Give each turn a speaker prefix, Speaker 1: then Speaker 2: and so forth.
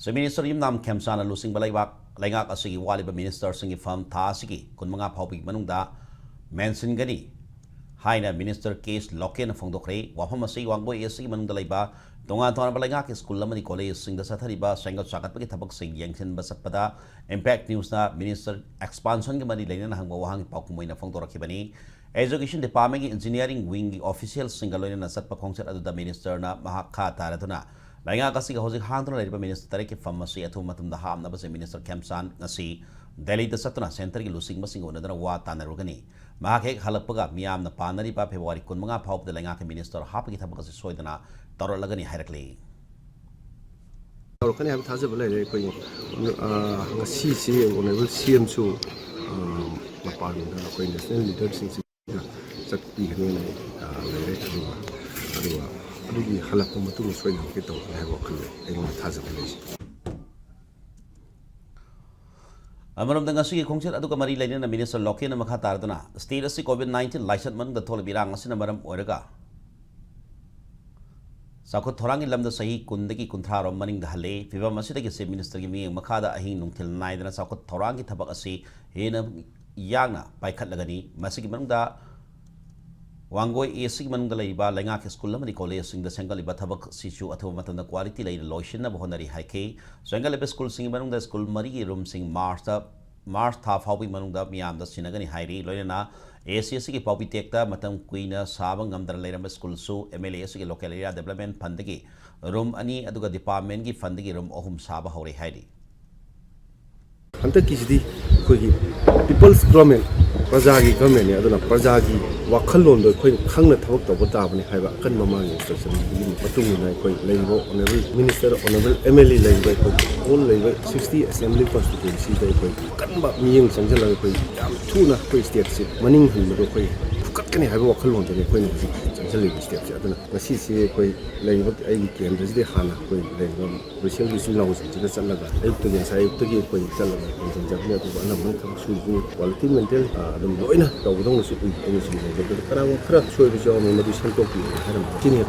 Speaker 1: So Minister Yimnam Kemsana losing Balibak, Langak Asigi Waliba Minister Singi Farm Tasiki, Kunmanga Popi Manunda, Manson Gani, Haina Minister Case Loken Fondokre, Wapamasi Wangbo Yasi Mandalaiba, Donga Tona Balangak is Kulamani College sing the Satariba, Sango Sakataki Tabak Sing Yankton Basapada, Impact News na Minister Expansion Gamani Lane Hangwang Pakumoina Fondokibani, Education Department Engineering Wing Official Singaloina Satpa Concert at the Minister na Mahaka Taratuna. Lainga kasi hojik hangtuna laiba minister tariki pharmacy athu matumda hamna base minister Kemsan ngasi Delhi da satuna center gi lusing masing onadana wa tanarugani mahak halappaga miyam na panari pa February 15 phawda lainga ke minister hapgi thabak asi soidana tarolagani hairakli
Speaker 2: tarokani hab thajab lai koi ngasi si honorable CM chu mapan da koi national leader sing sakti hne lai aduwa adugi halappa matu soina ke to hai wakal engma thajab lai
Speaker 1: Amaram da ngasi khongchet adu kamari laina minister Loken makha tardana state asi COVID-19 license man da thol birang asina maram oiraga Sakut thorangi lamda sahi kundaki kunthra rom maning da hale fiba masida ki se minister gi mi makha da ahin nungthil naidana sakut thorangi thabak asi hena yangna paikhat lagani masigi manung da Wangoi AC Manung Laiba, Langak School Lamani College sing the Sengal Batabak Situ at home the quality lay lotion of Honari Hike, Sengal School sing Manung the school Marie room sing Mars Half Hobby Manung the Miam the Sinagani Hairi, Loyana, ACSC Poppy Tekta, Matam Queen, Sabang Amdar Laram School Su, MLAC Local Area Development Pandagi, Room Ani Aduga Department gi Fandagi Room Ohum Saba Hori Haidi.
Speaker 2: Hunter Kishdi, People's Government, Prajagi Government, Aduna Prajagi, Wakalon, the Queen Hanga Tok of Tabani, Hava, Kanmama instruction, Patumina, Labor, Honorable Minister, Honorable MLA Labor, all Labor, 60 Assembly Constituency, they put Kanba, Ming, Sanjala, Tuna, States, Manning, Can have a Wakalon, the Queen of Sanjali States, Masisi, Labor, and the Hana, Labor, recently Silos, the Salaga, Elton, I took it for Salaga, and Japan to one of them, quality mental, the Moina, the Don should be anything, but the Kara show the job in the Shanto, Kenya,